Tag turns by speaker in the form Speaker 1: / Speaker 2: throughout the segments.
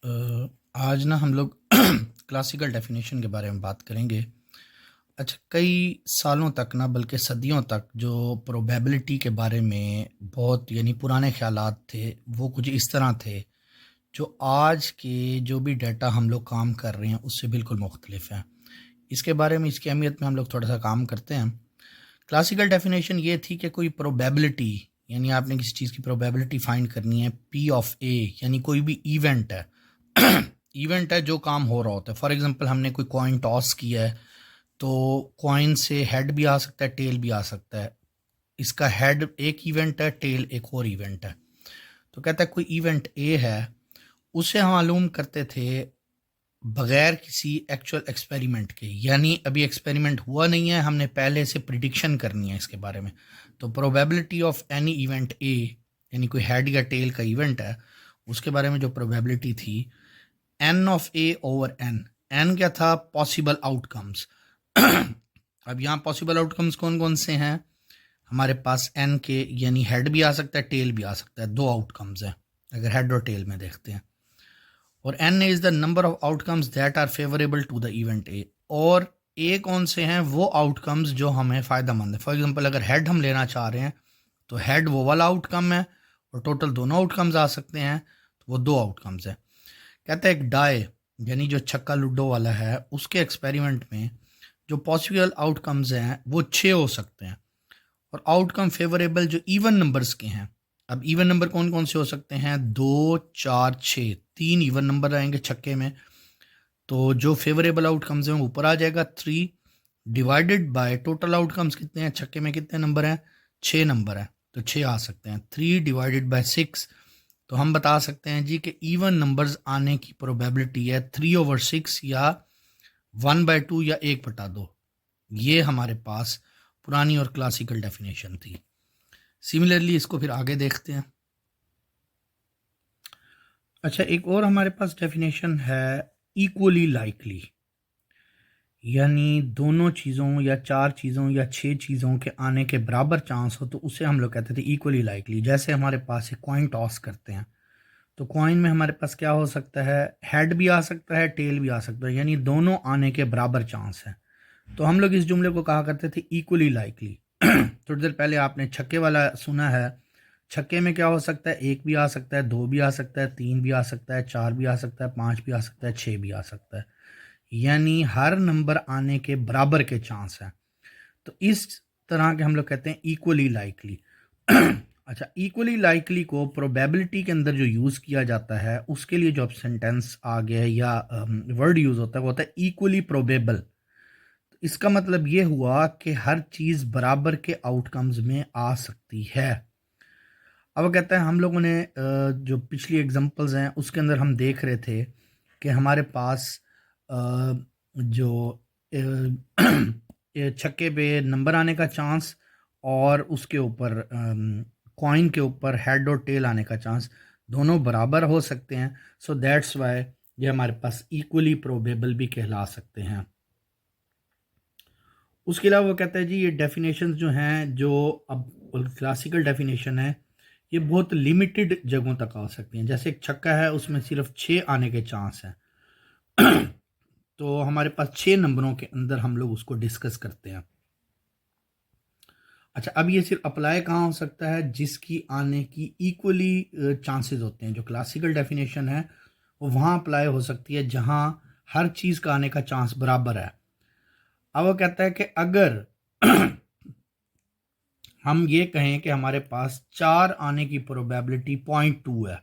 Speaker 1: आज ना हम लोग क्लासिकल डेफिनेशन के बारे में बात करेंगे। अच्छा, कई सालों तक ना बल्कि सदियों तक जो प्रोबेबिलिटी के बारे में बहुत पुराने ख्यालात थे, वो कुछ इस तरह थे जो आज के जो भी डाटा हम लोग काम कर रहे हैं उससे बिल्कुल मुख्तलिफ हैं। इसके बारे में, इसकी अहमियत में हम लोग थोड़ा सा काम करते हैं। क्लासिकल डेफिनेशन ये थी कि कोई प्रोबेबिलिटी, आपने किसी चीज़ की प्रोबेबिलिटी फाइंड करनी है, पी ऑफ ए, यानी कोई भी इवेंट है इवेंट है जो काम हो रहा होता है। फॉर एग्जांपल, हमने कोई कॉइन टॉस किया है, तो कॉइन से हेड भी आ सकता है, टेल भी आ सकता है। इसका हेड एक इवेंट है, टेल एक और इवेंट है। तो कहता है कोई इवेंट ए है, उसे हम मालूम करते थे बगैर किसी एक्चुअल एक्सपेरिमेंट के, यानी अभी एक्सपेरिमेंट हुआ नहीं है, हमने पहले से प्रिडिक्शन करनी है इसके बारे में। तो probability of any event A, यानी कोई हेड या टेल का इवेंट है, उसके बारे में जो प्रोबेबिलिटी थी, n of A over n. N क्या था? Possible outcomes. अब यहाँ पॉसिबल आउटकम्स कौन कौन से हैं? हमारे पास एन के यानी हेड भी आ सकता है, टेल भी आ सकता है, दो आउटकम्स हैं अगर हेड और टेल में देखते हैं। और n is the number of outcomes that are favourable to the event A. और ए कौन से हैं? वो आउटकम्स जो हमें फ़ायदा मंद है। फॉर एग्जांपल, अगर हेड हम लेना चाह रहे हैं तो हेड वो वाला आउटकम है, और टोटल दोनों आउटकम्स आ सकते हैं, तो वो दो आउटकम्स है। कहते हैं एक डाई, यानी जो छक्का लूडो वाला है, उसके एक्सपेरिमेंट में जो पॉसिबल आउटकम्स हैं वो 6 हो सकते हैं, और आउटकम फेवरेबल जो इवन नंबर्स के हैं। अब इवन नंबर कौन कौन से हो सकते हैं? 2, 4, 6, 3 इवन नंबर आएंगे छक्के में। तो जो फेवरेबल आउटकम्स हैं ऊपर आ जाएगा 3 डिवाइडेड बाय टोटल आउटकम्स कितने हैं छक्के में, कितने नंबर हैं? 6 नंबर है, तो 6 आ सकते हैं। 3 डिवाइडेड बाय 6, तो हम बता सकते हैं जी कि इवन नंबर्स आने की प्रोबेबिलिटी है 3/6 या 1/2 या 1/2। ये हमारे पास पुरानी और क्लासिकल डेफिनेशन थी। सिमिलरली इसको फिर आगे देखते हैं। अच्छा, एक और हमारे पास डेफिनेशन है इक्वली लाइकली, यानी दोनों चीज़ों या 4 चीज़ों या 6 चीज़ों के आने के बराबर चांस हो, तो उसे हम लोग कहते थे इक्वली लाइकली। जैसे हमारे पास एक कॉइन टॉस करते हैं, तो कॉइन में हमारे पास क्या हो सकता है? हेड भी आ सकता है, टेल भी आ सकता है, यानी दोनों आने के बराबर चांस है। तो हम लोग इस जुमले को कहा करते थे इक्वली लाइकली। थोड़ी देर पहले आपने छक्के वाला सुना है। छक्के में क्या हो सकता है? 1 भी आ सकता है, 2 भी आ सकता है, 3 भी आ सकता है, 4 भी आ सकता है, 5 भी आ सकता है, 6 भी आ सकता है, यानी हर नंबर आने के बराबर के चांस है। तो इस तरह के हम लोग कहते हैं इक्वली लाइकली। अच्छा, इक्वली लाइकली को प्रोबेबिलिटी के अंदर जो यूज़ किया जाता है, उसके लिए जो अब सेंटेंस आ गया है या वर्ड यूज़ होता है, वो होता है इक्वली प्रोबेबल। तो इसका मतलब ये हुआ कि हर चीज़ बराबर के आउटकम्स में आ सकती है। अब कहता है हम लोगों ने जो पिछली एग्जांपल्स हैं उसके अंदर हम देख रहे थे कि हमारे पास जो छक्के पे नंबर आने का चांस, और उसके ऊपर कॉइन के ऊपर हेड और टेल आने का चांस, दोनों बराबर हो सकते हैं। सो दैट्स वाई ये हमारे पास इक्वली प्रोबेबल भी कहला सकते हैं। उसके अलावा वो कहता है जी ये डेफिनेशन जो हैं, जो अब क्लासिकल डेफिनेशन है, ये बहुत लिमिटेड जगहों तक आ सकती हैं। जैसे एक छक्का है, उसमें सिर्फ 6 आने के चांस हैं। तो हमारे पास 6 नंबरों के अंदर हम लोग उसको डिस्कस करते हैं। अच्छा, अब ये सिर्फ अप्लाई कहाँ हो सकता है? जिसकी आने की इक्वली चांसेस होते हैं। जो क्लासिकल डेफिनेशन है वो वहाँ अप्लाई हो सकती है जहाँ हर चीज़ का आने का चांस बराबर है। अब वो कहता है कि अगर हम ये कहें कि हमारे पास 4 आने की प्रोबेबिलिटी 0.2 है,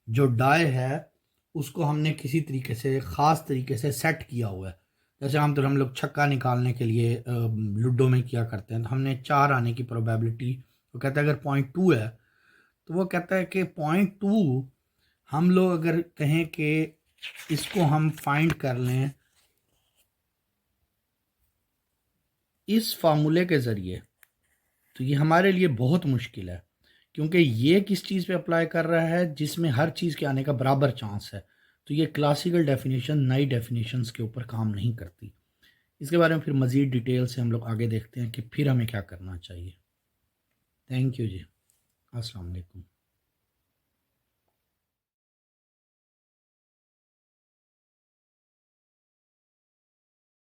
Speaker 1: जो डाई है उसको हमने किसी तरीके से, ख़ास तरीके से सेट किया हुआ है। जैसे आमतौर हम लोग छक्का निकालने के लिए लूडो में किया करते हैं, तो हमने 4 आने की प्रोबेबिलिटी, वो कहता है अगर 0.2 है, तो वो कहता है कि 0.2 हम लोग अगर कहें कि इसको हम फाइंड कर लें इस फार्मूले के ज़रिए, तो ये हमारे लिए बहुत मुश्किल है, क्योंकि ये किस चीज़ पे अप्लाई कर रहा है? जिसमें हर चीज़ के आने का बराबर चांस है। तो ये क्लासिकल डेफिनेशन नई डेफिनेशंस के ऊपर काम नहीं करती। इसके बारे में फिर मज़ीद डिटेल से हम लोग आगे देखते हैं कि फिर हमें क्या करना चाहिए। थैंक यू जी। अस्सलाम वालेकुम।